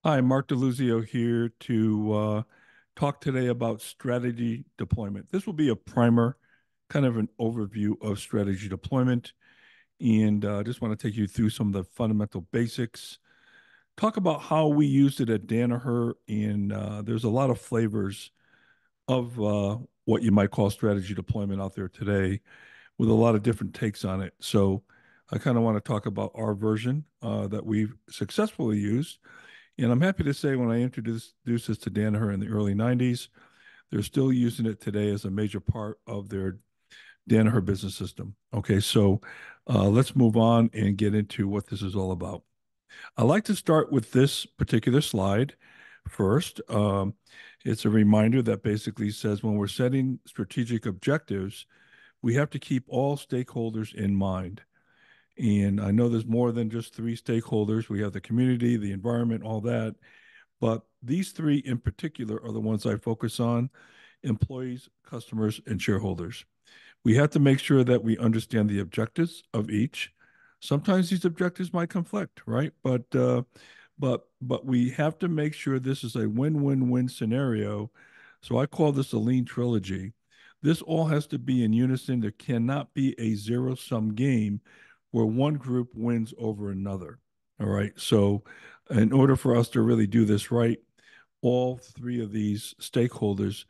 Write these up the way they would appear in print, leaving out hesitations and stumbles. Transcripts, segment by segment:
Hi, Mark DeLuzio here to talk today about strategy deployment. This will be a primer, kind of an overview of strategy deployment, and just want to take you through some of the fundamental basics. Talk about how we used it at Danaher, and there's a lot of flavors of what you might call strategy deployment out there today, with a lot of different takes on it. So, I kind of want to talk about our version that we've successfully used, and I'm happy to say when I introduced this to Danaher in the early 90s, they're still using it today as a major part of their Danaher Business System. Okay, so let's move on and get into what this is all about. I like to start with this particular slide first. It's a reminder that basically says when we're setting strategic objectives, we have to keep all stakeholders in mind. And I know there's more than just three stakeholders. We have the community, the environment, all that. But these three in particular are the ones I focus on: employees, customers, and shareholders. We have to make sure that we understand the objectives of each. Sometimes these objectives might conflict, right? But we have to make sure this is a win-win-win scenario. So I call this a lean trilogy. This all has to be in unison. There cannot be a zero-sum game where one group wins over another. All right. So in order for us to really do this right, all three of these stakeholders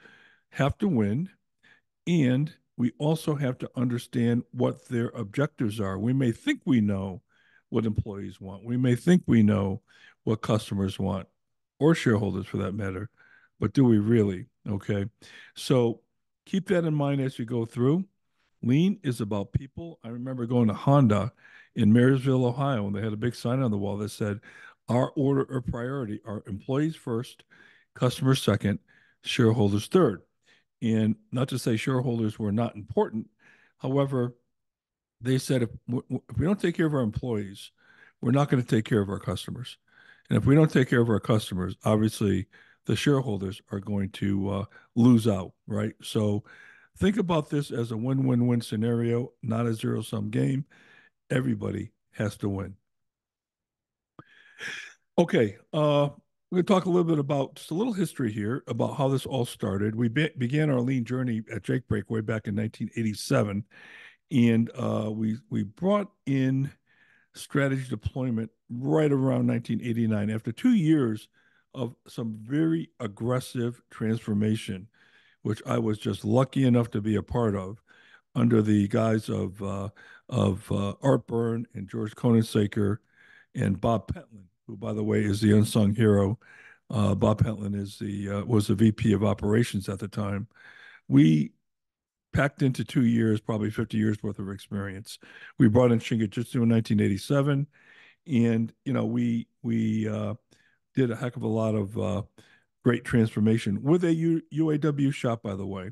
have to win, and we also have to understand what their objectives are. We may think we know what employees want. We may think we know what customers want, or shareholders for that matter, but do we really? Okay. So keep that in mind as you go through. Lean is about people. I remember going to Honda in Marysville, Ohio, and they had a big sign on the wall that said, "Our order of priority are employees first, customers second, shareholders third." And not to say shareholders were not important. However, they said if we don't take care of our employees, we're not going to take care of our customers. And if we don't take care of our customers, obviously the shareholders are going to lose out, right? So think about this as a win-win-win scenario, not a zero-sum game. Everybody has to win. Okay, we're going to talk a little bit about just a little history here about how this all started. We began our lean journey at Jake Break way back in 1987, and we brought in strategy deployment right around 1989 after 2 years of some very aggressive transformation, which I was just lucky enough to be a part of under the guise of Art Byrne and George Konensaker and Bob Pentland, who, by the way, is the unsung hero. Bob Pentland was the VP of operations at the time. We packed into 2 years, probably 50 years worth of experience. We brought in Shingijutsu in 1987, and we did a heck of a lot of great transformation with a UAW shop, by the way.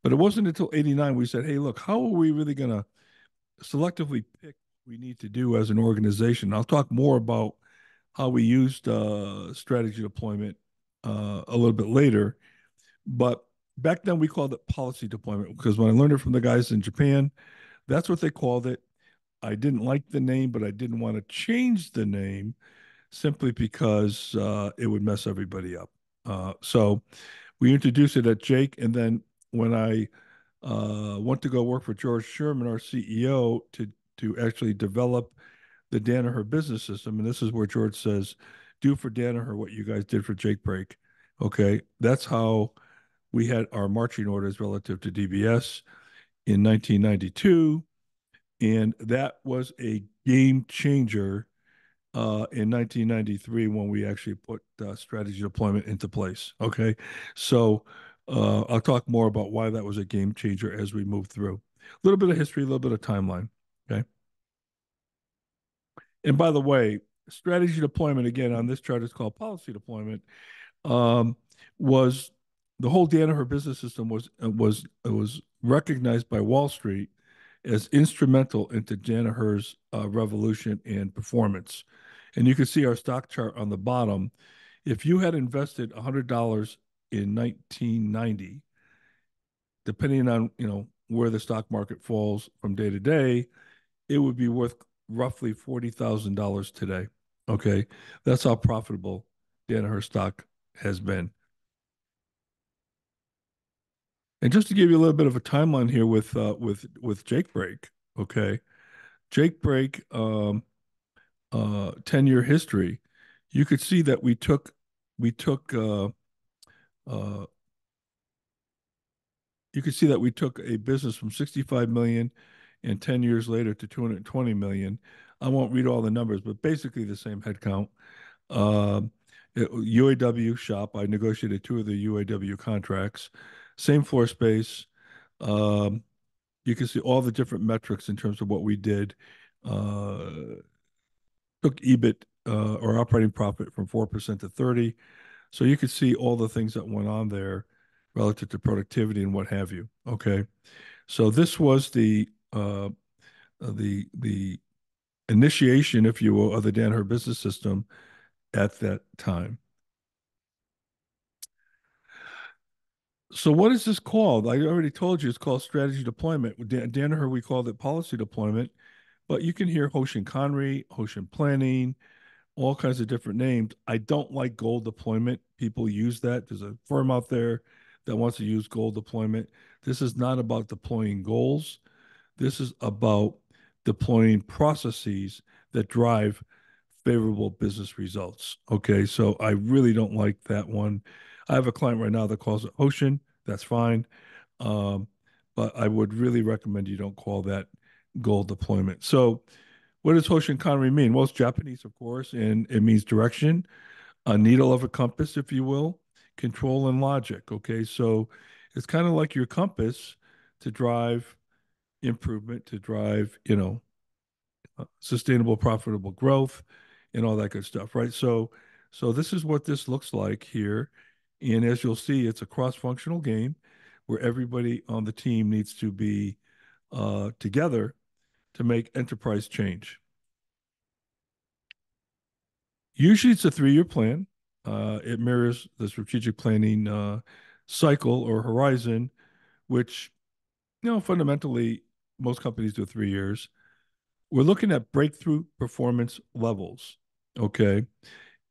But it wasn't until '89 we said, "Hey, look, how are we really going to selectively pick what we need to do as an organization?" I'll talk more about how we used strategy deployment a little bit later. But back then we called it policy deployment because when I learned it from the guys in Japan, that's what they called it. I didn't like the name, but I didn't want to change the name simply because it would mess everybody up. So we introduced it at Jake, and then when I went to go work for George Sherman, our CEO, to actually develop the Danaher Business System, and this is where George says, "Do for Danaher what you guys did for Jake Break." Okay, that's how we had our marching orders relative to DBS in 1992, and that was a game changer in 1993 when we actually put strategy deployment into place. Okay, so I'll talk more about why that was a game changer as we move through. A little bit of history, a little bit of timeline. Okay, and by the way, strategy deployment again on this chart is called policy deployment. Um, was the whole Danaher business system was recognized by Wall Street as instrumental into Danaher's revolution and performance. And you can see our stock chart on the bottom. If you had invested $100 in 1990, depending on where the stock market falls from day to day, it would be worth roughly $40,000 today. Okay, that's how profitable Danaher stock has been. And just to give you a little bit of a timeline here with Jake Break, okay, Jake Break 10-year history, you could see that we took uh, you could see that we took a business from 65 million and 10 years later to 220 million. I won't read all the numbers, but basically the same headcount. Um, UAW shop, I negotiated two of the UAW contracts, same floor space. Um, you can see all the different metrics in terms of what we did. Uh, took EBIT or operating profit from 4% to 30. So you could see all the things that went on there relative to productivity and what have you. Okay. So this was the initiation, if you will, of the Danaher Business System at that time. So what is this called? I already told you it's called strategy deployment. With Danaher, we called it policy deployment, but you can hear Hoshin Conry, Hoshin Planning, all kinds of different names. I don't like goal deployment. People use that. There's a firm out there that wants to use goal deployment. This is not about deploying goals. This is about deploying processes that drive favorable business results. Okay, so I really don't like that one. I have a client right now that calls it Ocean. That's fine. Um, but I would really recommend you don't call that goal deployment. So, what does Hoshin Kanri mean? Well, it's Japanese, of course, and it means direction, a needle of a compass, if you will, control and logic. Okay, so it's kind of like your compass to drive improvement, to drive, sustainable, profitable growth, and all that good stuff, right? So this is what this looks like here, and as you'll see, it's a cross-functional game where everybody on the team needs to be together to make enterprise change. Usually, it's a 3-year plan. It mirrors the strategic planning cycle or horizon, which fundamentally most companies do 3 years. We're looking at breakthrough performance levels. Okay.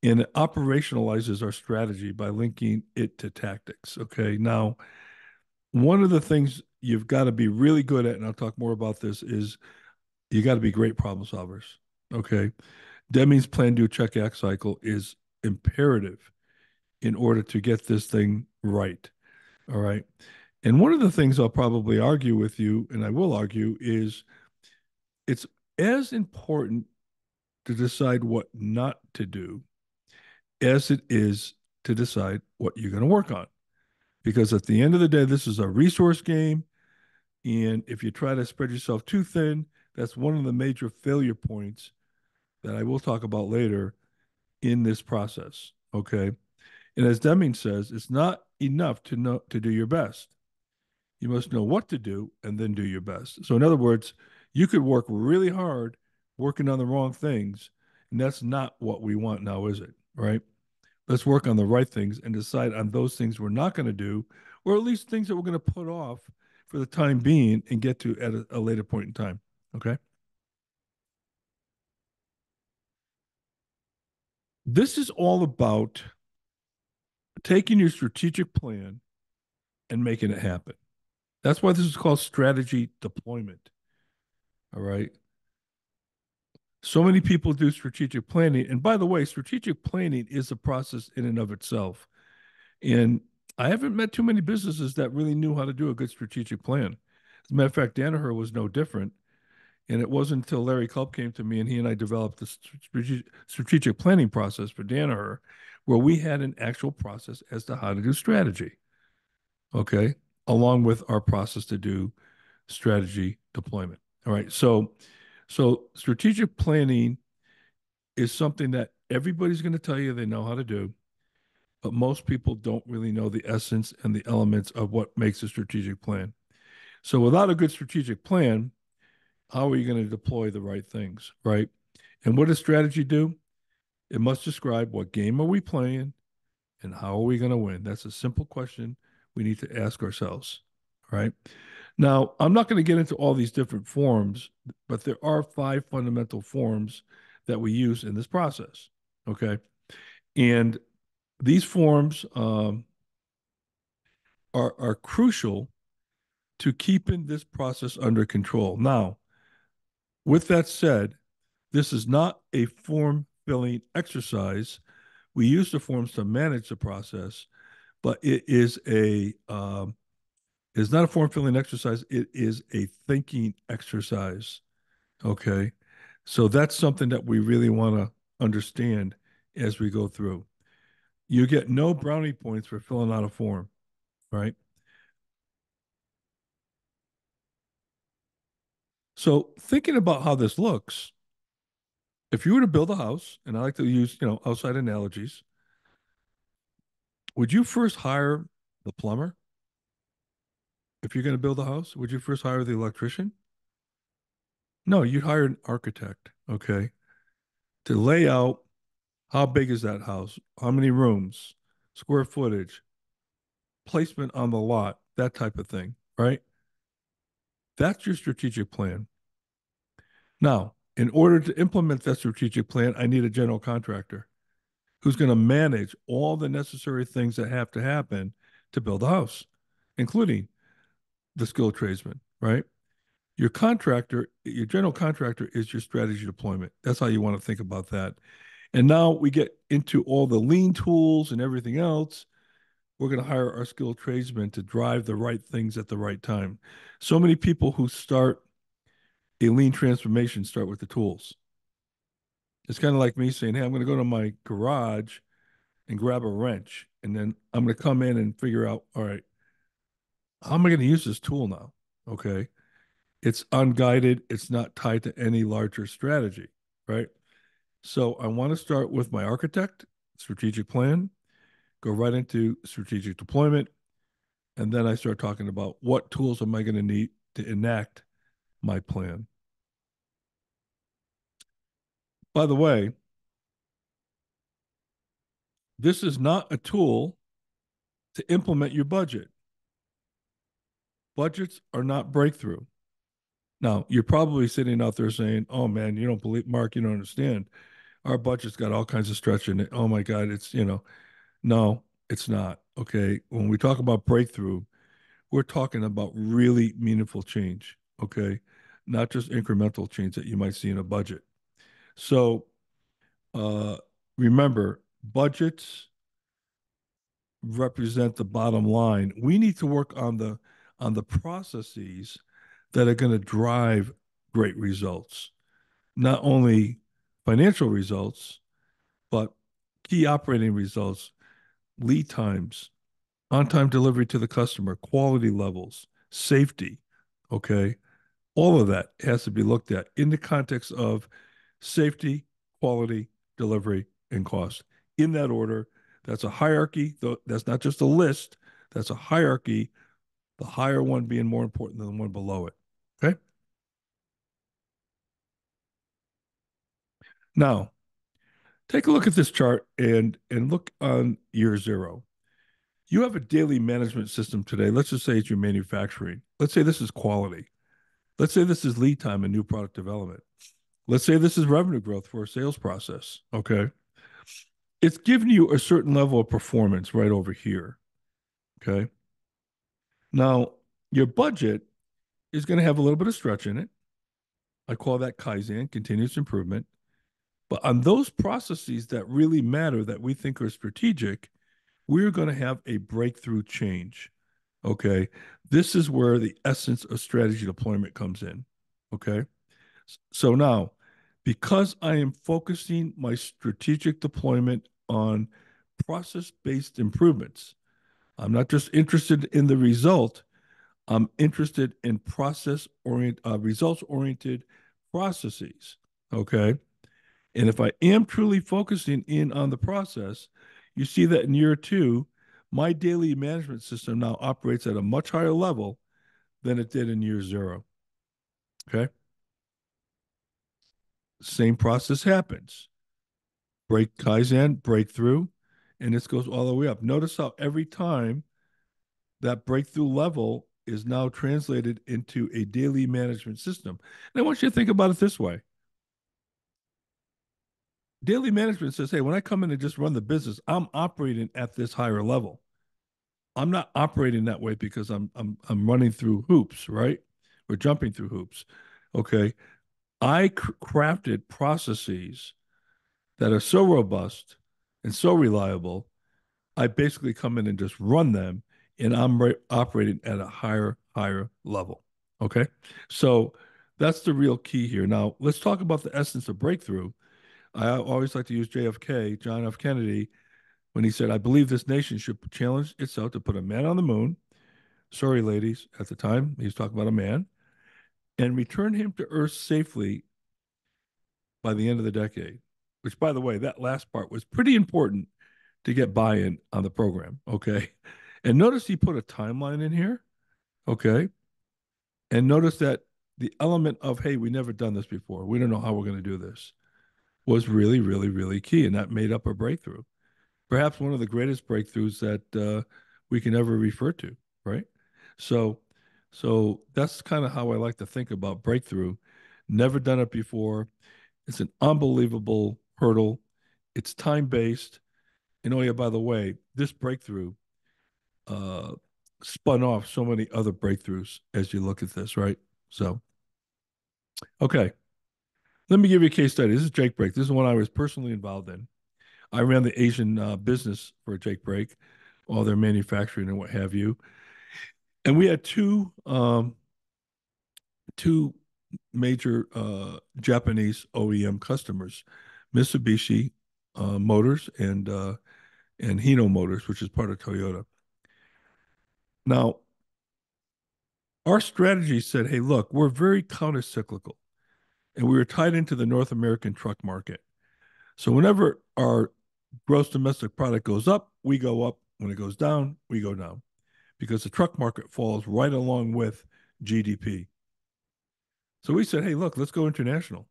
And it operationalizes our strategy by linking it to tactics. Okay. Now, one of the things you've got to be really good at, and I'll talk more about this, is you got to be great problem solvers. Okay. Deming's plan, do, check, act cycle is imperative in order to get this thing right. All right. And one of the things I'll probably argue with you, and I will argue, is it's as important to decide what not to do as it is to decide what you're going to work on. Because at the end of the day, this is a resource game. And if you try to spread yourself too thin, that's one of the major failure points that I will talk about later in this process. Okay. And as Deming says, it's not enough to do your best. You must know what to do and then do your best. So, in other words, you could work really hard working on the wrong things. And that's not what we want now, is it? Right? Let's work on the right things and decide on those things we're not going to do, or at least things that we're going to put off for the time being and get to at a later point in time. Okay. This is all about taking your strategic plan and making it happen. That's why this is called strategy deployment. All right. So many people do strategic planning. And by the way, strategic planning is a process in and of itself. And I haven't met too many businesses that really knew how to do a good strategic plan. As a matter of fact, Danaher was no different. And it wasn't until Larry Culp came to me and he and I developed the strategic planning process for Danaher, where we had an actual process as to how to do strategy. Okay. Along with our process to do strategy deployment. All right. So strategic planning is something that everybody's going to tell you they know how to do, but most people don't really know the essence and the elements of what makes a strategic plan. So without a good strategic plan, how are you going to deploy the right things, right? And what does strategy do? It must describe what game are we playing and how are we going to win? That's a simple question we need to ask ourselves, right? Now, I'm not going to get into all these different forms, but there are 5 fundamental forms that we use in this process, okay? And these forms are crucial to keeping this process under control. Now, with that said, this is not a form filling exercise. We use the forms to manage the process, but it's not a form filling exercise. It is a thinking exercise. Okay, so that's something that we really want to understand as we go through. You get no brownie points for filling out a form, right? So thinking about how this looks, if you were to build a house, and I like to use, outside analogies, would you first hire the plumber? If you're going to build a house, would you first hire the electrician? No, you'd hire an architect, okay, to lay out how big is that house, how many rooms, square footage, placement on the lot, that type of thing, right? That's your strategic plan. Now, in order to implement that strategic plan, I need a general contractor who's going to manage all the necessary things that have to happen to build a house, including the skilled tradesman, right? Your general contractor is your strategy deployment. That's how you want to think about that. And now we get into all the lean tools and everything else. We're going to hire our skilled tradesmen to drive the right things at the right time. So many people who start a lean transformation start with the tools. It's kind of like me saying, hey, I'm going to go to my garage and grab a wrench. And then I'm going to come in and figure out, all right, how am I going to use this tool now? Okay. It's unguided, it's not tied to any larger strategy, right? So I want to start with my architect, strategic plan, go right into strategic deployment. And then I start talking about what tools am I going to need to enact my plan. By the way, this is not a tool to implement your budget. Budgets are not breakthrough. Now, you're probably sitting out there saying, oh man, you don't believe, Mark, you don't understand. Our budget's got all kinds of stretch in it. Oh my God, no, it's not. Okay. When we talk about breakthrough, we're talking about really meaningful change. Okay. Not just incremental change that you might see in a budget. So uh, remember, budgets represent the bottom line. We need to work on the processes that are going to drive great results, not only financial results, but key operating results, lead times, on time delivery to the customer, quality levels, safety. Okay. All of that has to be looked at in the context of safety, quality, delivery, and cost. In that order, that's a hierarchy. That's not just a list, that's a hierarchy, the higher one being more important than the one below it. Okay. Now, take a look at this chart and look on year zero. You have a daily management system today. Let's just say it's your manufacturing. Let's say this is quality. Let's say this is lead time and new product development. Let's say this is revenue growth for a sales process. Okay. It's giving you a certain level of performance right over here. Okay. Now, your budget is going to have a little bit of stretch in it. I call that Kaizen, continuous improvement. But on those processes that really matter, that we think are strategic, we're going to have a breakthrough change. Okay. This is where the essence of strategy deployment comes in. Okay. So now, because I am focusing my strategic deployment on process based improvements, I'm not just interested in the result, I'm interested in results oriented processes. Okay. And if I am truly focusing in on the process, you see that in year two, my daily management system now operates at a much higher level than it did in year zero. Okay. Same process happens. Break Kaizen, breakthrough, and this goes all the way up. Notice how every time that breakthrough level is now translated into a daily management system. And I want you to think about it this way. Daily management says, hey, when I come in and just run the business, I'm operating at this higher level. I'm not operating that way because I'm running through hoops, right? We're jumping through hoops. Okay. Crafted processes that are so robust and so reliable. I basically come in and just run them, and operating at a higher level. Okay. So that's the real key here. Now, let's talk about the essence of breakthrough. I always like to use JFK, John F. Kennedy, when he said, I believe this nation should challenge itself to put a man on the moon. Sorry, ladies, at the time, he was talking about a man, and return him to Earth safely by the end of the decade. Which, by the way, that last part was pretty important to get buy in on the program. Okay. And notice he put a timeline in here. Okay. And notice that the element of, hey, we never done this before. We don't know how we're going to do this was really, really, really key. And that made up a breakthrough. Perhaps one of the greatest breakthroughs that we can ever refer to. Right. So, so that's kind of how I like to think about breakthrough. Never done it before. It's an unbelievable hurdle. It's time based. And oh yeah, by the way, this breakthrough uh, spun off so many other breakthroughs as you look at this, right? So, okay, let me give you a case study. This is Jake Break. This is one I was personally involved in. I ran the Asian business for Jake Break, all their manufacturing and what have you. And we had two major Japanese OEM customers, Mitsubishi Motors and Hino Motors, which is part of Toyota. Now, our strategy said, hey, look, we're very counter-cyclical, and we were tied into the North American truck market. So whenever our gross domestic product goes up, we go up. When it goes down, we go down because the truck market falls right along with GDP. So we said, hey, look, let's go international.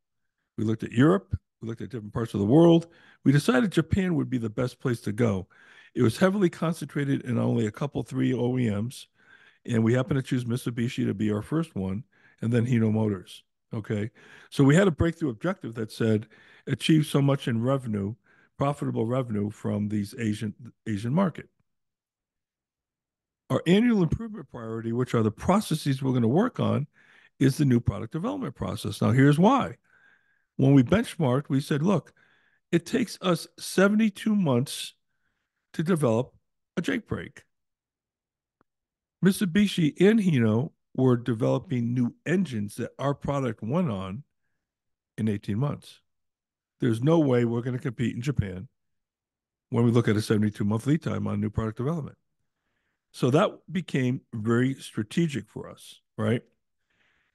We looked at Europe. We looked at different parts of the world. We decided Japan would be the best place to go. It was heavily concentrated in only a couple, three OEMs. And we happened to choose Mitsubishi to be our first one, and then Hino Motors. Okay. So we had a breakthrough objective that said achieve so much in revenue, profitable revenue from these Asian market. Our annual improvement priority, which are the processes we're going to work on, is the new product development process. Now, here's why. When we benchmarked, we said, look, it takes us 72 months to develop a Jake brake. Mitsubishi and Hino were developing new engines that our product won on in 18 months. There's no way we're going to compete in Japan when we look at a 72-month lead time on new product development. So that became very strategic for us, right?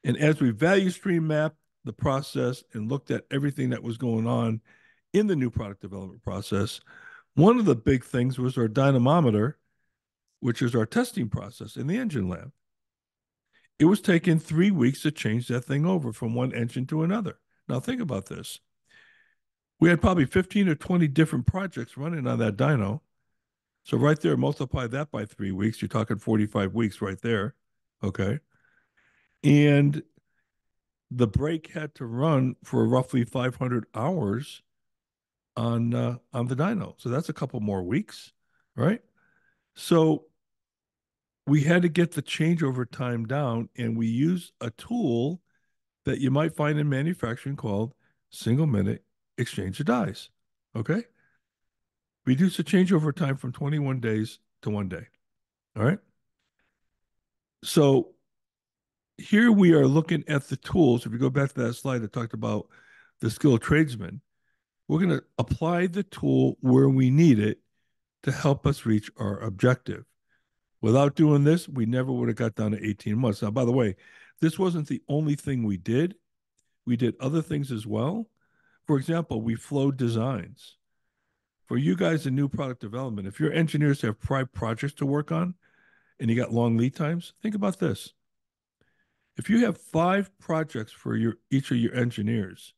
And as we value stream mapped the process and looked at everything that was going on in the new product development process, one of the big things was our dynamometer, which is our testing process in the engine lab. It was taking 3 weeks to change that thing over from one engine to another. Now, think about this. We had probably 15 or 20 different projects running on that dyno. So, right there, multiply that by 3 weeks. You're talking 45 weeks right there. Okay. And the brake had to run for roughly 500 hours on the dyno. So, that's a couple more weeks, right? So, we had to get the changeover time down, and we used a tool that you might find in manufacturing called single minute exchange of dies. Okay. Reduce the changeover time from 21 days to 1 day. All right. So here we are looking at the tools. If you go back to that slide that talked about the skilled tradesman, we're going to apply the tool where we need it to help us reach our objective. Without doing this, we never would have got down to 18 months. Now, by the way, this wasn't the only thing we did. We did other things as well. For example, we flowed designs. For you guys in new product development, if your engineers have private projects to work on and you got long lead times, think about this. If you have 5 projects for each of your engineers,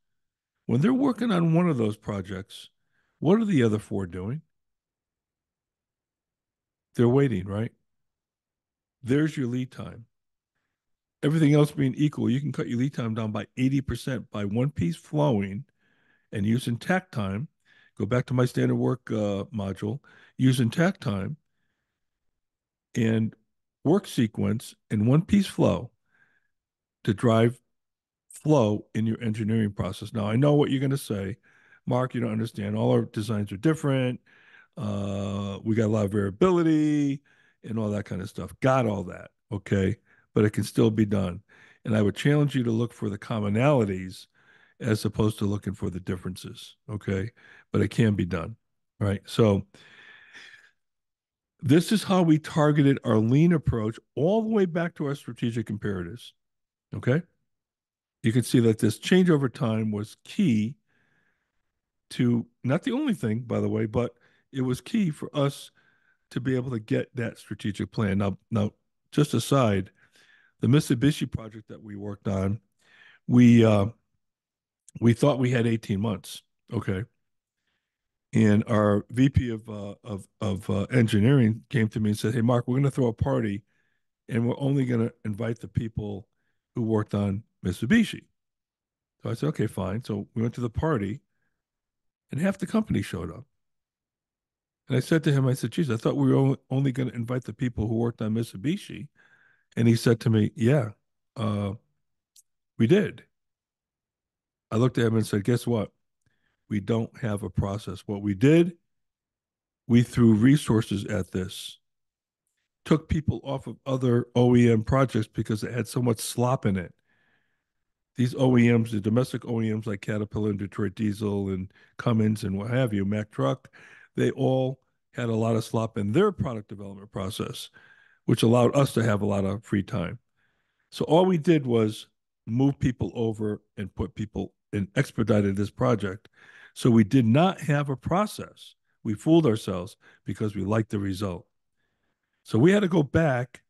when they're working on one of those projects, what are the other 4 doing? They're waiting, right? There's your lead time. Everything else being equal, you can cut your lead time down by 80% by one piece flowing and using tact time, go back to my standard work module, using tact time and work sequence in one piece flow to drive flow in your engineering process. Now, I know what you're going to say. Mark, you don't understand. All our designs are different. We got a lot of variability and all that kind of stuff. Got all that. Okay. But it can still be done. And I would challenge you to look for the commonalities as opposed to looking for the differences. Okay. But it can be done. Right. So this is how we targeted our lean approach all the way back to our strategic imperatives. Okay. You can see that this change over time was key to, not the only thing, by the way, but it was key for us to be able to get that strategic plan. Now, just aside, the Mitsubishi project that we worked on, we uh, we thought we had 18 months. Okay, and our VP of engineering came to me and said, "Hey, Mark, we're going to throw a party, and we're only going to invite the people who worked on Mitsubishi." So I said, "Okay, fine." So we went to the party, and half the company showed up. And I said to him, I said, geez, I thought we were only going to invite the people who worked on Mitsubishi. And he said to me, yeah, uh, we did. I looked at him and said, guess what? We don't have a process. What we did, we threw resources at this, took people off of other OEM projects because it had so much slop in it. These OEMs, the domestic OEMs like Caterpillar and Detroit Diesel and Cummins and what have you, Mack Truck, they all had a lot of slop in their product development process, which allowed us to have a lot of free time. So all we did was move people over and put people and expedited this project. So we did not have a process. We fooled ourselves because we liked the result. So we had to go back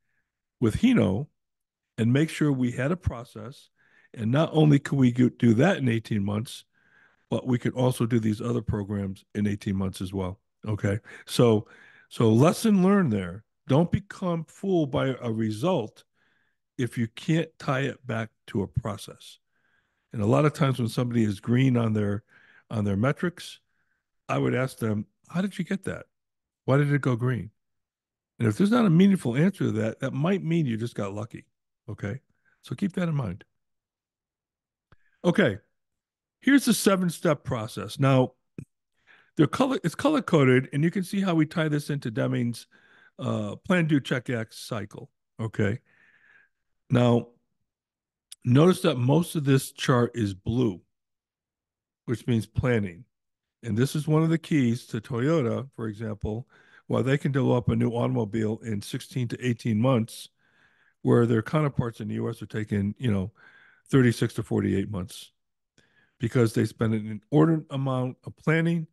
with Hino and make sure we had a process. And not only could we do that in 18 months, but we could also do these other programs in 18 months as well. Okay. So lesson learned there. Don't become fooled by a result if you can't tie it back to a process. And a lot of times when somebody is green on their metrics, I would ask them, how did you get that? Why did it go green? And if there's not a meaningful answer to that, that might mean you just got lucky. Okay. So keep that in mind. Okay. Here's the 7 step process. Now, it's color coded, and you can see how we tie this into Deming's plan, do, check, act cycle. Okay. Now, notice that most of this chart is blue, which means planning. And this is one of the keys to Toyota, for example, while they can develop a new automobile in 16 to 18 months, where their counterparts in the US are taking, 36 to 48 months because they spend an inordinate amount of planning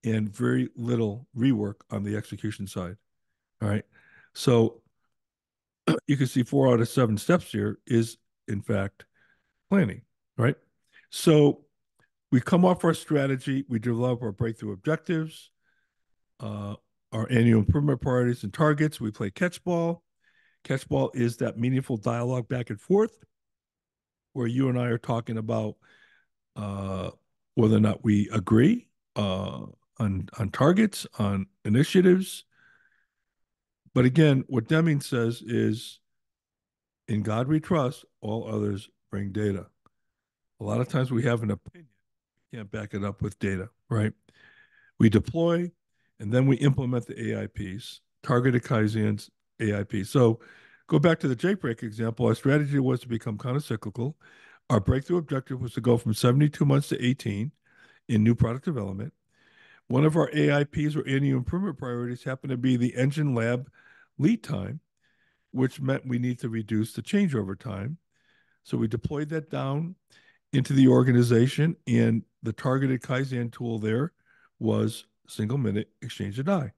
and very little rework on the execution side. All right. So you can see 4 out of 7 steps here is, in fact, planning. Right. So we come off our strategy, we develop our breakthrough objectives, uh, our annual improvement priorities and targets. We play catchball. Catchball is that meaningful dialogue back and forth where you and I are talking about uh, whether or not we agree on targets, on initiatives. But again, what Deming says is, in God we trust, all others bring data. A lot of times we have an opinion, can't back it up with data, right? We deploy, and then we implement the AIPs, targeted Kaizens, AIP. So go back to the Jake break example. Our strategy was to become countercyclical. Our breakthrough objective was to go from 72 months to 18 in new product development. One of our AIPs or annual improvement priorities happened to be the engine lab lead time, which meant we need to reduce the changeover time. So we deployed that down into the organization, and the targeted Kaizen tool there was single minute exchange of die.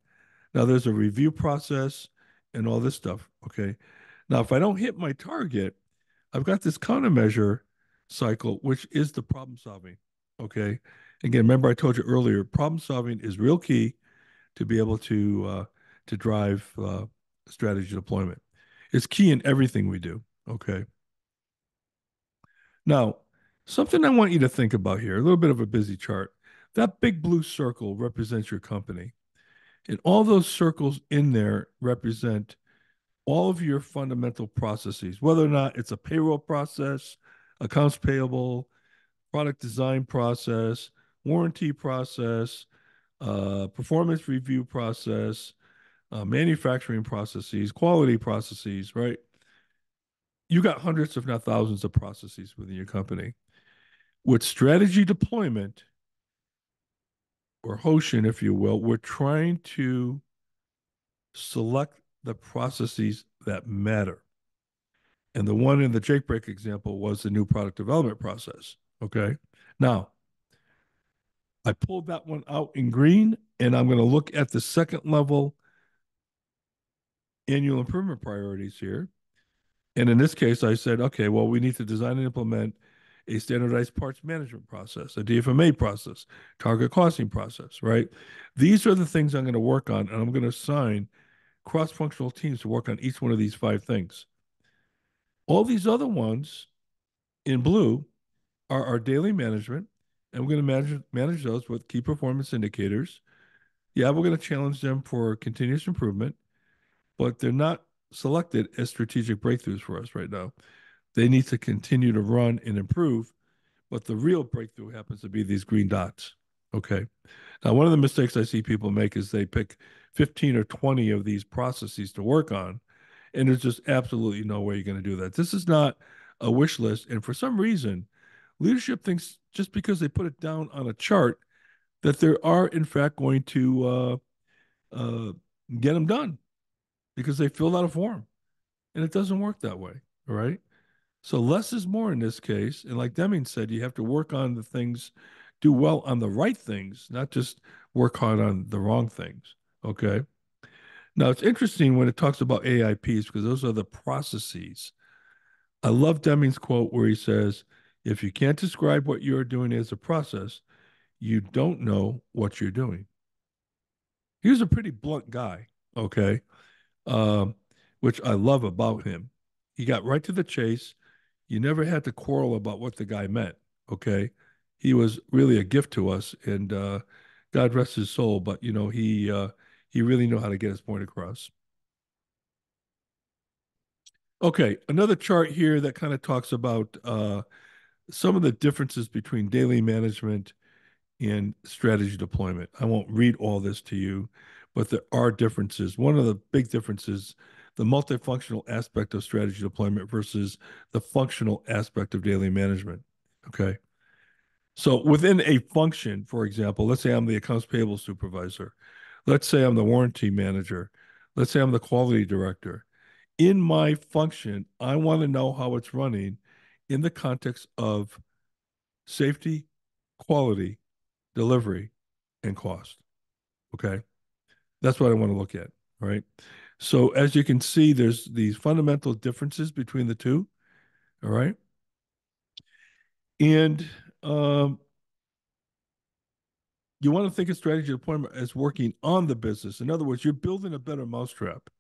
Now there's a review process and all this stuff. Okay. Now, if I don't hit my target, I've got this countermeasure cycle, which is the problem solving. Okay. Again, remember I told you earlier, problem solving is real key to be able to drive strategy deployment. It's key in everything we do. Okay. Now, Something I want you to think about here, a little bit of a busy chart. That big blue circle represents your company. And all those circles in there represent all of your fundamental processes, whether or not it's a payroll process, accounts payable, product design process, warranty process, performance review process, manufacturing processes, quality processes, right? You got hundreds, if not thousands, of processes within your company. With strategy deployment, or Hoshin, if you will, we're trying to select the processes that matter. And the one in the Jake break example was the new product development process. Okay. Now, I pulled that one out in green, and I'm going to look at the second level annual improvement priorities here. And in this case, I said, okay, well, we need to design and implement a standardized parts management process, a DFMA process, target costing process, right? These are the things I'm going to work on, and I'm going to assign cross functional teams to work on each one of these five things. All these other ones in blue are our daily management, and we're going to manage those with key performance indicators. Yeah, we're going to challenge them for continuous improvement, but they're not selected as strategic breakthroughs for us right now. They need to continue to run and improve, but the real breakthrough happens to be these green dots. Okay. Now, one of the mistakes I see people make is they pick 15 or 20 of these processes to work on, and there's just absolutely no way you're going to do that. This is not a wish list. And for some reason, leadership thinks just because they put it down on a chart that there are, in fact, going to uh, get them done because they filled out a form. And it doesn't work that way. All right. So less is more in this case. And like Deming said, you have to work on the things, do well on the right things, not just work hard on the wrong things. Okay. Now it's interesting when it talks about AIPs because those are the processes. I love Deming's quote where he says, if you can't describe what you're doing as a process, you don't know what you're doing. He was a pretty blunt guy. Okay. Um, which I love about him. He got right to the chase. You never had to quarrel about what the guy meant. Okay. He was really a gift to us, and God rest his soul. But he really knew how to get his point across. Okay, another chart here that kind of talks about some of the differences between daily management and strategy deployment. I won't read all this to you, but there are differences. One of the big differences, the multifunctional aspect of strategy deployment versus the functional aspect of daily management. Okay. So within a function, for example, let's say I'm the accounts payable supervisor. Let's say I'm the warranty manager. Let's say I'm the quality director. In my function, I want to know how it's running in the context of safety, quality, delivery, and cost. Okay. That's what I want to look at. Right. So as you can see, there's these fundamental differences between the two. All right. And um, you want to think of strategy deployment as working on the business. In other words, you're building a better mousetrap.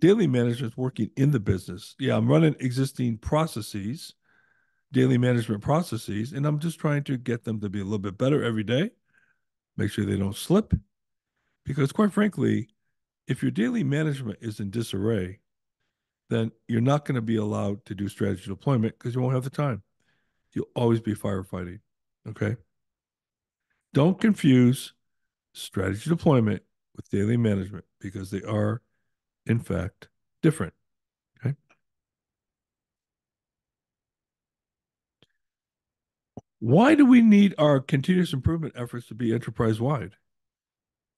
Daily management is working in the business. Yeah, I'm running existing processes, daily management processes, and I'm just trying to get them to be a little bit better every day, make sure they don't slip. Because quite frankly, if your daily management is in disarray, then you're not going to be allowed to do strategy deployment because you won't have the time. You'll always be firefighting. Okay. Don't confuse strategy deployment with daily management because they are, in fact, different. Okay. Why do we need our continuous improvement efforts to be enterprise wide?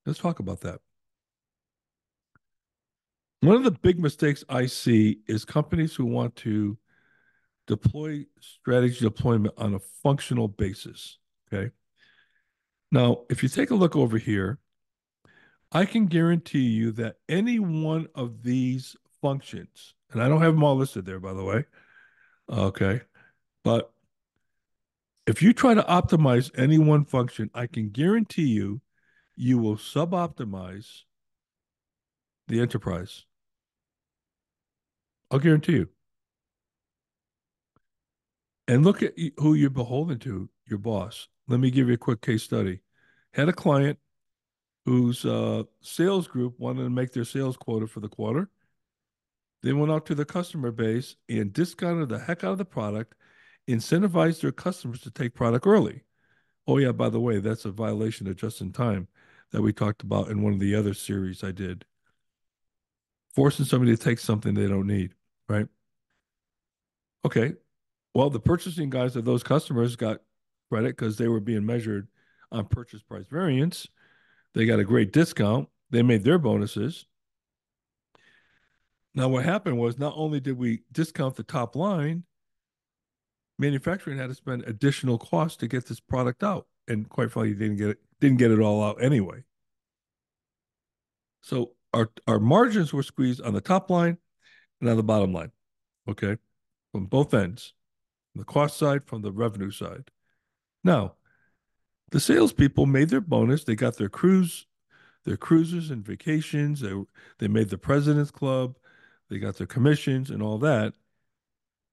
Let's talk about that. One of the big mistakes I see is companies who want to deploy strategy deployment on a functional basis. Okay. Now, if you take a look over here, I can guarantee you that any one of these functions, and I don't have them all listed there, by the way. Okay. But if you try to optimize any one function, I can guarantee you, you will sub-optimize the enterprise. I'll guarantee you. And look at who you're beholden to, your boss. Let me give you a quick case study. Had a client whose sales group wanted to make their sales quota for the quarter. They went out to the customer base and discounted the heck out of the product, incentivized their customers to take product early. Oh, yeah, by the way, that's a violation of just in time that we talked about in one of the other series I did. Forcing somebody to take something they don't need, right? Okay. Well, the purchasing guys of those customers got credit because they were being measured on purchase price variance. They got a great discount. They made their bonuses. Now, what happened was not only did we discount the top line, manufacturing had to spend additional costs to get this product out, and quite frankly, didn't get it all out anyway. So our margins were squeezed on the top line and on the bottom line. Okay, from both ends, from the cost side, from the revenue side. Now, the salespeople made their bonus. They got their cruises and vacations. They made the president's club. They got their commissions and all that.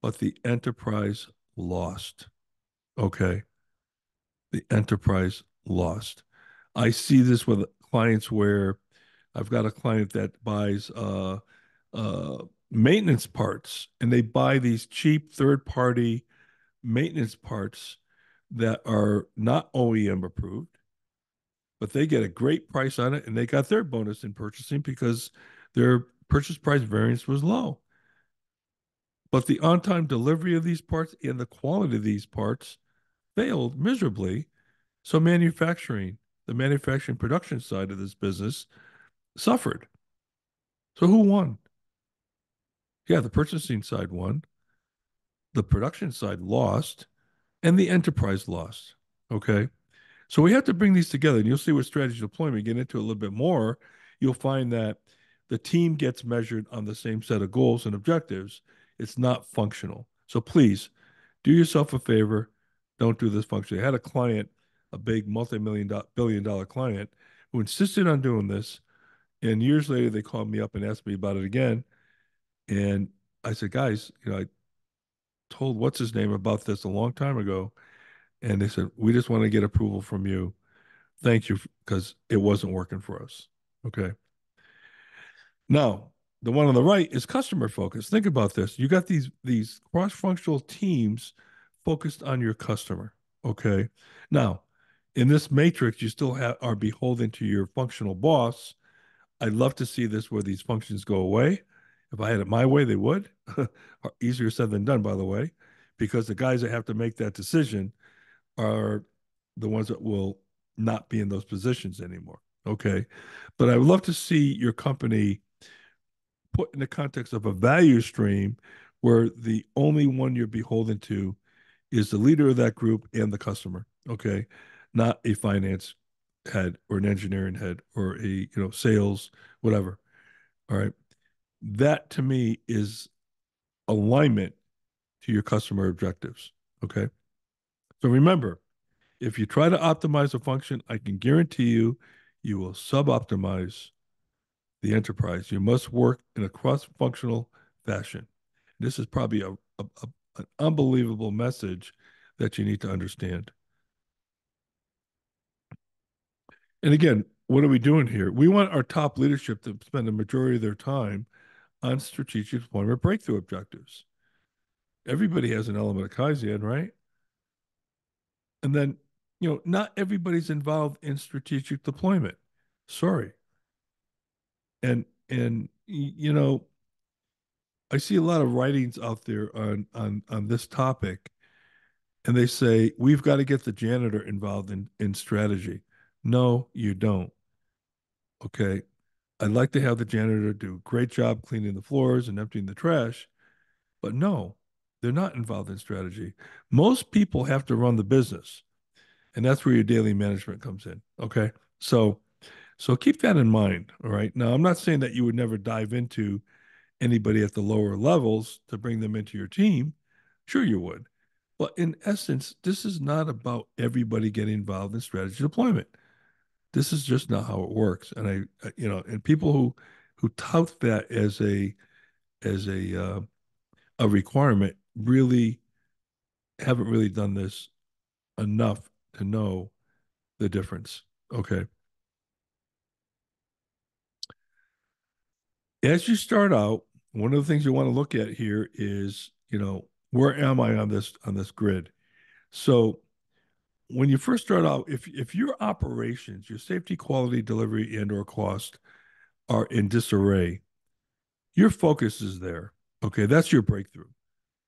But the enterprise lost. Okay, the enterprise lost. I see this with clients where I've got a client that buys uh, maintenance parts, and they buy these cheap third party maintenance parts that are not OEM approved, but they get a great price on it, and they got their bonus in purchasing because their purchase price variance was low. But the on time delivery of these parts and the quality of these parts failed miserably. So the manufacturing production side of this business suffered. So who won? Yeah, the purchasing side won, the production side lost, and the enterprise lost. Okay. So we have to bring these together, and you'll see with strategy deployment, get into it a little bit more. You'll find that the team gets measured on the same set of goals and objectives. It's not functional. So please do yourself a favor. Don't do this functionally. I had a client, a big billion dollar client, who insisted on doing this. And years later, they called me up and asked me about it again. And I said, guys, I told what's his name about this a long time ago. And they said, we just want to get approval from you. Thank you, because it wasn't working for us. Okay. Now, the one on the right is customer focused. Think about this. You got these cross-functional teams focused on your customer. Okay. Now, in this matrix, you still are beholden to your functional boss. I'd love to see this where these functions go away. If I had it my way, they would. Easier said than done, by the way, because the guys that have to make that decision are the ones that will not be in those positions anymore. Okay. But I would love to see your company put in the context of a value stream where the only one you're beholden to is the leader of that group and the customer. Okay. Not a finance head or an engineering head or a sales, whatever. All right. That to me is alignment to your customer objectives. Okay. So remember, if you try to optimize a function, I can guarantee you will sub-optimize the enterprise. You must work in a cross-functional fashion. This is probably an unbelievable message that you need to understand. And again, what are we doing here? We want our top leadership to spend the majority of their time on strategic deployment breakthrough objectives. Everybody has an element of Kaizen, right? And then, not everybody's involved in strategic deployment. Sorry. And I see a lot of writings out there on this topic, and they say we've got to get the janitor involved in strategy. No, you don't. Okay. I'd like to have the janitor do a great job cleaning the floors and emptying the trash, but no, they're not involved in strategy. Most people have to run the business, and that's where your daily management comes in. Okay. So keep that in mind. All right. Now, I'm not saying that you would never dive into anybody at the lower levels to bring them into your team. Sure, you would. But in essence, this is not about everybody getting involved in strategy deployment. This is just not how it works. And and people who tout that as a requirement really haven't really done this enough to know the difference. Okay. As you start out, one of the things you want to look at here is, where am I on this grid? So when you first start out, if your operations, your safety, quality, delivery, and or cost are in disarray, your focus is there. Okay, that's your breakthrough.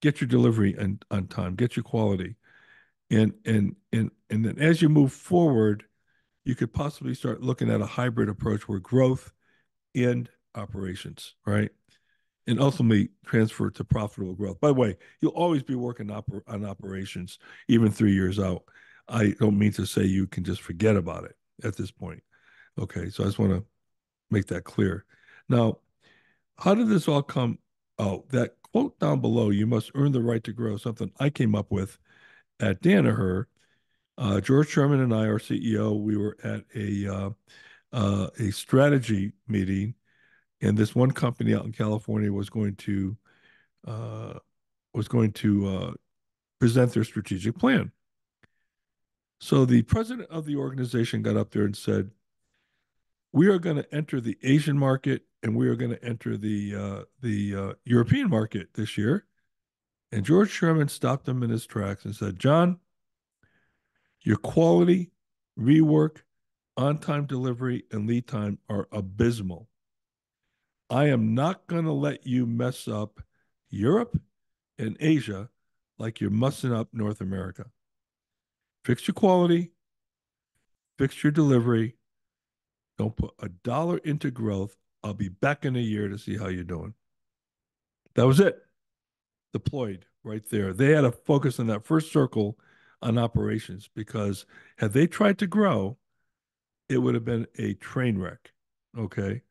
Get your delivery on time, get your quality. And then as you move forward, you could possibly start looking at a hybrid approach where growth and operations, right? And ultimately transfer to profitable growth. By the way, you'll always be working on operations even 3 years out. I don't mean to say you can just forget about it at this point. Okay, so I just want to make that clear. Now, how did this all come out? That quote down below, you must earn the right to grow, something I came up with at Danaher. George Sherman and I, our CEO, we were at a strategy meeting, and this one company out in California uh, was going to present their strategic plan. So the president of the organization got up there and said, "We are going to enter the Asian market and we are going to enter the European market this year." And George Sherman stopped him in his tracks and said, "John, your quality, rework, on-time delivery, and lead time are abysmal. I am not going to let you mess up Europe and Asia like you're messing up North America. Fix your quality, fix your delivery. Don't put a dollar into growth. I'll be back in a year to see how you're doing." That was it. Deployed right there. They had to focus on that first circle on operations because had they tried to grow, it would have been a train wreck. Okay.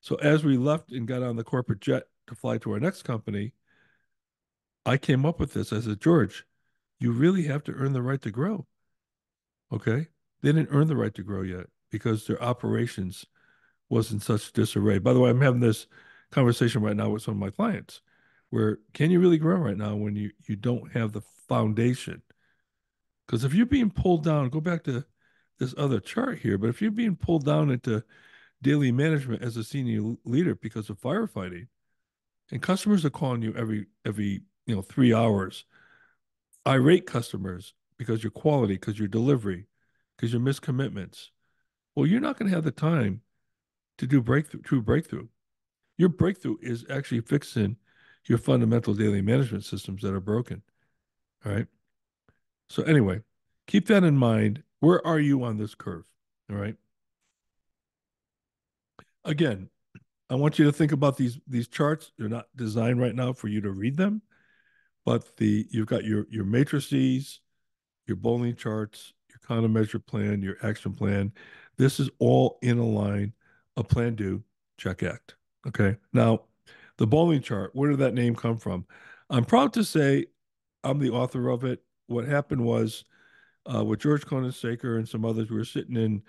So as we left and got on the corporate jet to fly to our next company, I came up with this. I said, "George, you really have to earn the right to grow." Okay. They didn't earn the right to grow yet because their operations was in such disarray. By the way, I'm having this conversation right now with some of my clients where can you really grow right now when you don't have the foundation? Because if you're being pulled down, go back to this other chart here, but if you're being pulled down into daily management as a senior leader because of firefighting, and customers are calling you every 3 hours, irate customers because your quality, because your delivery, because your missed commitments. Well, you're not going to have the time to do true breakthrough. Your breakthrough is actually fixing your fundamental daily management systems that are broken. All right. So anyway, keep that in mind. Where are you on this curve? All right. Again, I want you to think about these charts. They're not designed right now for you to read them, but you've got your matrices, your bowling charts, your countermeasure plan, your action plan. This is all in a line, a plan, do, check, act. Okay. Now, the bowling chart, where did that name come from? I'm proud to say I'm the author of it. What happened was with George Conan Saker and some others, we were sitting in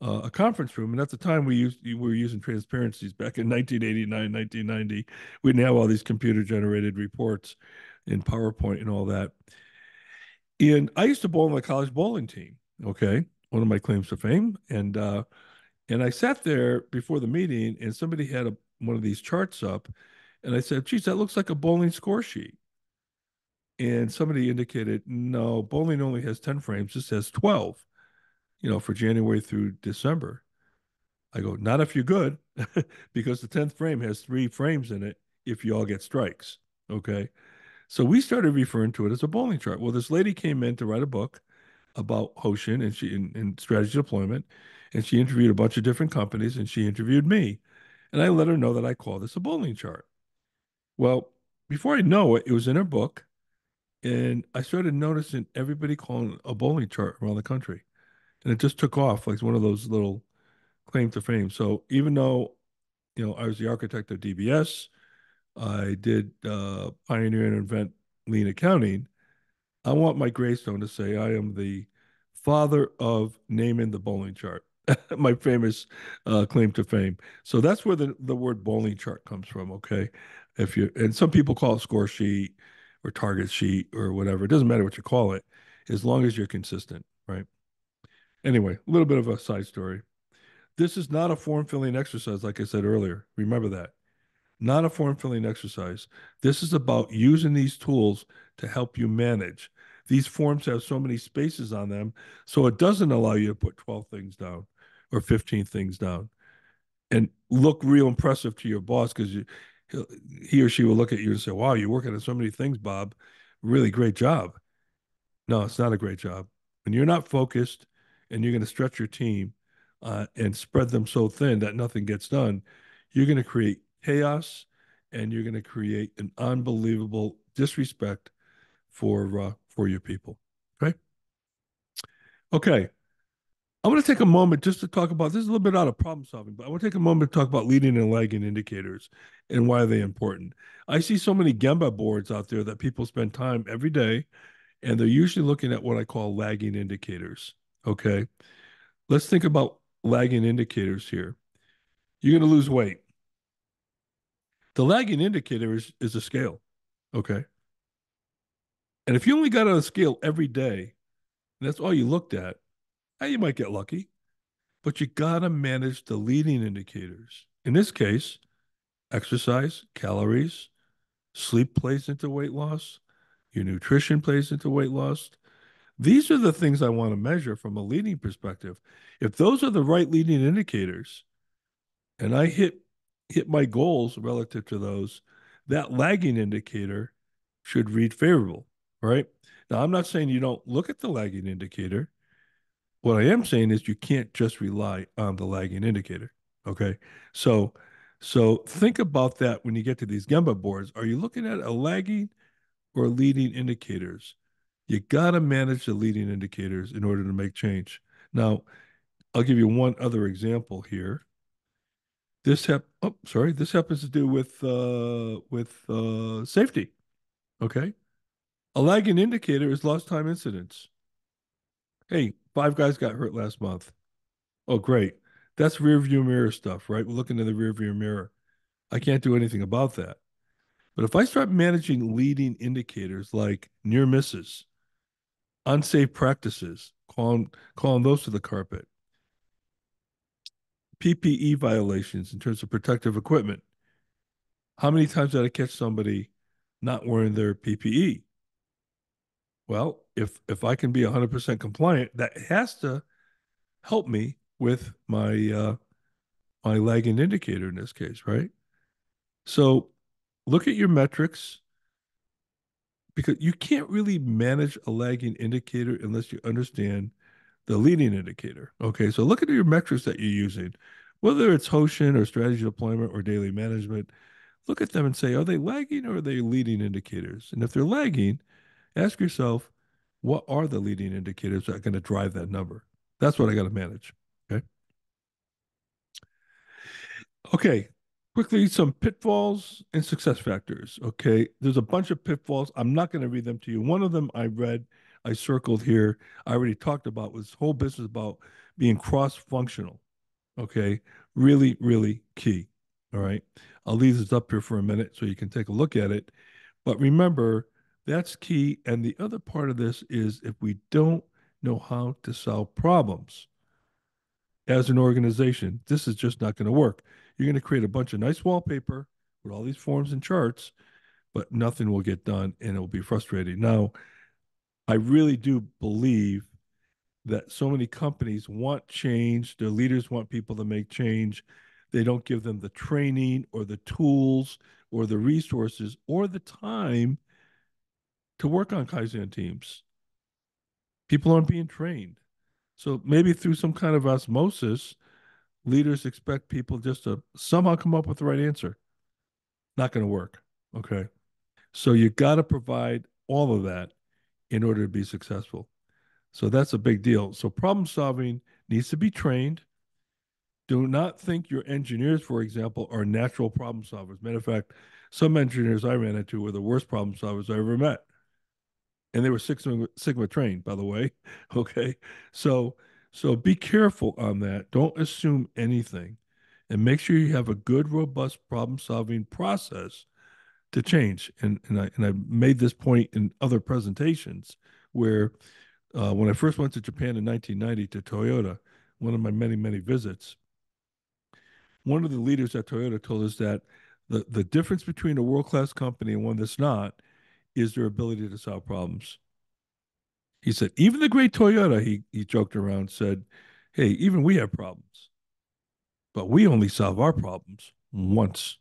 a conference room, and at the time we were using transparencies back in 1989, 1990. We didn't have all these computer generated reports in PowerPoint and all that. And I used to bowl on the college bowling team. Okay, one of my claims to fame. And I sat there before the meeting, and somebody had one of these charts up, and I said, "Geez, that looks like a bowling score sheet." And somebody indicated, "No, bowling only has 10 frames. This has 12. For January through December." I go, "Not if you're good, because the 10th frame has 3 frames in it if you all get strikes." Okay. So we started referring to it as a bowling chart. Well, this lady came in to write a book about Hoshin and in strategy deployment, and she interviewed a bunch of different companies, and she interviewed me, and I let her know that I call this a bowling chart. Well, before I know it, it was in her book, and I started noticing everybody calling it a bowling chart around the country, and it just took off like one of those little claim to fame. So even though I was the architect of DBS, I did pioneer and invent lean accounting. I want my gravestone to say I am the father of naming the bowling chart, my famous claim to fame. So that's where the word bowling chart comes from. Okay, if you and some people call it score sheet, or target sheet or whatever. It doesn't matter what you call it, as long as you're consistent, right? Anyway, a little bit of a side story. This is not a form filling exercise, like I said earlier. Remember that. Not a form filling exercise. This is about using these tools to help you manage. These forms have so many spaces on them, so it doesn't allow you to put 12 things down or 15 things down and look real impressive to your boss because he or she will look at you and say, "Wow, you're working on so many things, Bob. Really great job." No, it's not a great job. When you're not focused and you're going to stretch your team and spread them so thin that nothing gets done, you're going to create chaos and you're going to create an unbelievable disrespect for your people. Okay. Okay. I want to take a moment just to talk about this is a little bit out of problem solving, but I want to take a moment to talk about leading and lagging indicators and why they're important. I see so many Gemba boards out there that people spend time every day and they're usually looking at what I call lagging indicators. Okay. Let's think about lagging indicators here. You're going to lose weight. The lagging indicator is a scale. Okay. And if you only got on a scale every day, and that's all you looked at, you might get lucky, but you got to manage the leading indicators. In this case, exercise, calories, sleep plays into weight loss, your nutrition plays into weight loss. These are the things I want to measure from a leading perspective. If those are the right leading indicators and I hit my goals relative to those, that lagging indicator should read favorable, right? Now, I'm not saying you don't look at the lagging indicator. What I am saying is you can't just rely on the lagging indicator. Okay. So so think about that when you get to these Gemba boards. Are you looking at a lagging or leading indicators? You got to manage the leading indicators in order to make change. Now, I'll give you one other example here. This happens to do with safety. Okay. A lagging indicator is lost time incidents. Hey, 5 guys got hurt last month. Oh, great. That's rear view mirror stuff, right? We're looking in the rear view mirror. I can't do anything about that. But if I start managing leading indicators like near misses, unsafe practices, calling those to the carpet, PPE violations in terms of protective equipment. How many times did I catch somebody not wearing their PPE? Well, if I can be 100% compliant, that has to help me with my lagging indicator in this case, right? So look at your metrics because you can't really manage a lagging indicator unless you understand the leading indicator. Okay, so look at your metrics that you're using, whether it's Hoshin or strategy deployment or daily management. Look at them and say, are they lagging or are they leading indicators? And if they're lagging, ask yourself, what are the leading indicators that are going to drive that number? That's what I got to manage. Okay. Okay. Quickly, some pitfalls and success factors. Okay. There's a bunch of pitfalls. I'm not going to read them to you. One of them I read, I circled here, I already talked about was whole business about being cross functional. Okay. Really, really key. All right. I'll leave this up here for a minute so you can take a look at it. But remember, that's key. And the other part of this is if we don't know how to solve problems as an organization, this is just not going to work. You're going to create a bunch of nice wallpaper with all these forms and charts, but nothing will get done and it will be frustrating. Now, I really do believe that so many companies want change, their leaders want people to make change. They don't give them the training or the tools or the resources or the time to work on Kaizen teams. People aren't being trained. So maybe through some kind of osmosis, leaders expect people just to somehow come up with the right answer. Not going to work. Okay. So you got to provide all of that in order to be successful. So that's a big deal. So problem solving needs to be trained. Do not think your engineers, for example, are natural problem solvers. Matter of fact, some engineers I ran into were the worst problem solvers I ever met. And they were Sigma trained, by the way. Okay. So so be careful on that. Don't assume anything. And make sure you have a good, robust problem solving process to change. And I made this point in other presentations where when I first went to Japan in 1990 to Toyota, one of my many visits, one of the leaders at Toyota told us that the difference between a world class company and one that's not is their ability to solve problems. He said, even the great Toyota, he joked around, said, hey, even we have problems, but we only solve our problems once.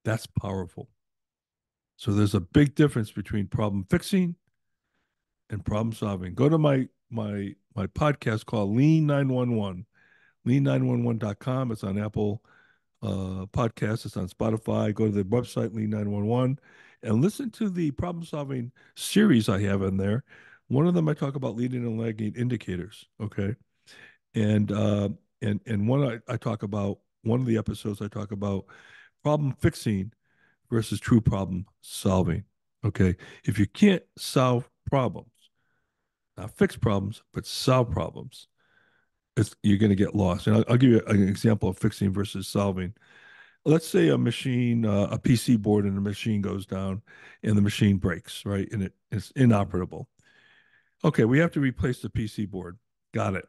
That's powerful. So there's a big difference between problem fixing and problem solving. Go to my podcast called Lean 911, lean911.com. It's on Apple Podcasts, it's on Spotify. Go to the website, Lean 911, and listen to the problem solving series I have in there. One of them I talk about leading and lagging indicators. Okay. And I talk about one of the episodes I talk about problem fixing versus true problem solving. Okay. If you can't solve problems, not fix problems, but solve problems, you're going to get lost. And I'll give you an example of fixing versus solving. Let's say a machine, a PC board in a machine goes down and the machine breaks, right? And it's inoperable. Okay, we have to replace the PC board. Got it.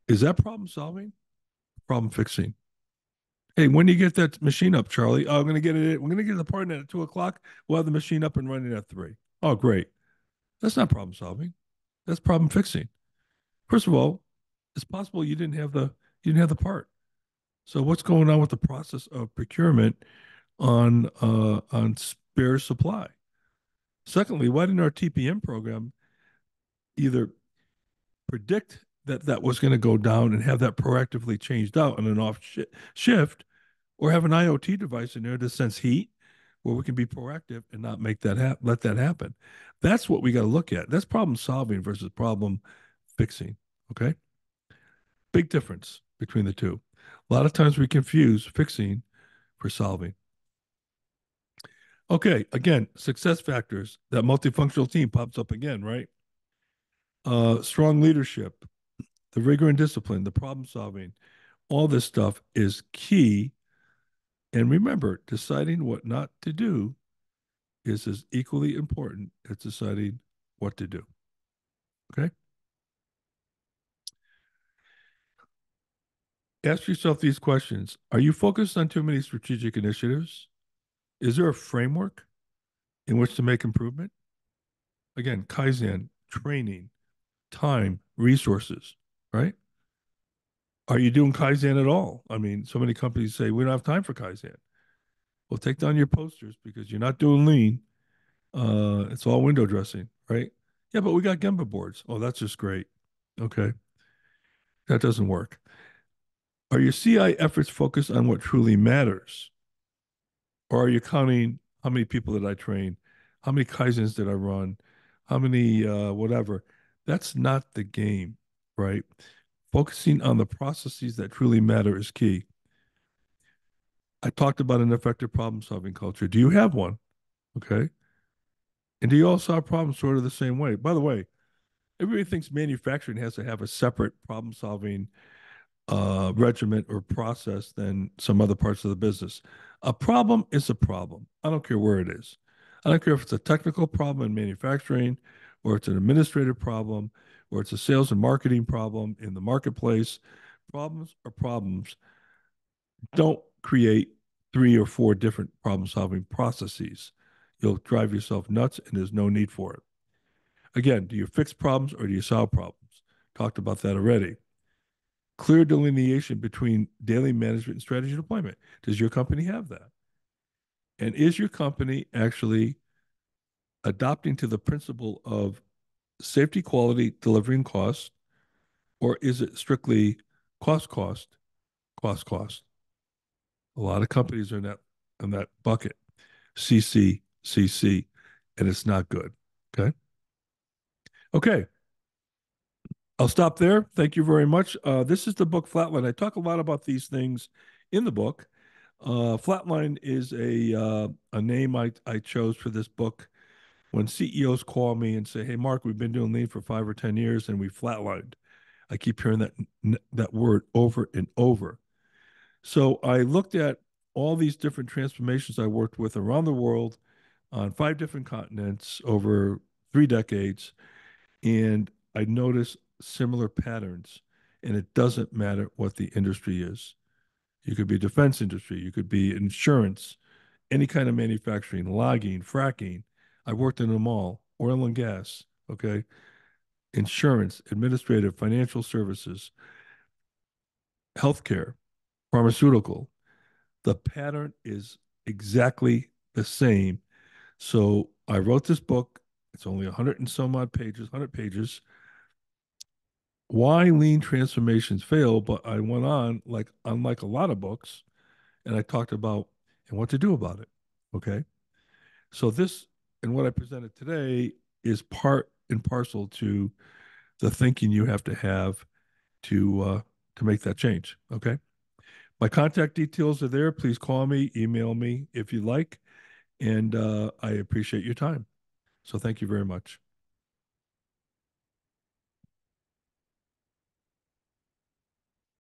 Is that problem solving? Problem fixing. Hey, when do you get that machine up, Charlie? Oh, I'm going to get it. We're going to get the part in at 2 o'clock. We'll have the machine up and running at 3. Oh, great. That's not problem solving. That's problem fixing. First of all, it's possible you didn't have the part. So what's going on with the process of procurement on spare supply? Secondly, why didn't our TPM program either predict that that was going to go down and have that proactively changed out on an shift, or have an IoT device in there that sense heat, where we can be proactive and not make that let that happen? That's what we got to look at. That's problem solving versus problem fixing. Okay, big difference between the two. A lot of times we confuse fixing for solving. Okay, again, success factors. That multifunctional team pops up again, right? Strong leadership, the rigor and discipline, the problem solving, all this stuff is key. And remember, deciding what not to do is as equally important as deciding what to do. Okay? Ask yourself these questions. Are you focused on too many strategic initiatives? Is there a framework in which to make improvement? Again, Kaizen, training, time, resources, right? Are you doing Kaizen at all? I mean, so many companies say we don't have time for Kaizen. Well, take down your posters because you're not doing lean. It's all window dressing, right? Yeah, but we got Gemba boards. Oh, that's just great. Okay, that doesn't work. Are your CI efforts focused on what truly matters? Or are you counting how many people did I train? How many Kaizens did I run? How many whatever? That's not the game, right? Focusing on the processes that truly matter is key. I talked about an effective problem solving culture. Do you have one? Okay. And do you all solve problems sort of the same way? By the way, everybody thinks manufacturing has to have a separate problem solving regiment or process than some other parts of the business. A problem is a problem. I don't care where it is. I don't care if it's a technical problem in manufacturing, or it's an administrative problem, or it's a sales and marketing problem in the marketplace. Problems are problems. Don't create 3 or 4 different problem solving processes. You'll drive yourself nuts, and there's no need for it. Again, do you fix problems or do you solve problems? Talked about that already. Clear delineation between daily management and strategy deployment. Does your company have that? And is your company actually adopting to the principle of safety, quality, delivery, and cost, or is it strictly cost, cost, cost, cost? A lot of companies are in that bucket, CC, CC, and it's not good. Okay. Okay. I'll stop there. Thank you very much. This is the book Flatline. I talk a lot about these things in the book. Flatline is a name I chose for this book. When CEOs call me and say, "Hey, Mark, we've been doing lean for 5 or 10 years and we flatlined," I keep hearing that word over and over. So I looked at all these different transformations I worked with around the world on 5 different continents over 3 decades. And I noticed similar patterns. And it doesn't matter what the industry is. You could be defense industry, you could be insurance, any kind of manufacturing, logging, fracking. I worked in them all, oil and gas, okay, insurance, administrative, financial services, healthcare, pharmaceutical. The pattern is exactly the same. So I wrote this book. It's only 100 and some odd pages, 100 pages. Why lean transformations fail, but I went on like unlike a lot of books and I talked about and what to do about it. Okay. So this and what I presented today is part and parcel to the thinking you have to make that change. Okay. My contact details are there. Please call me, email me if you like, and I appreciate your time. So thank you very much.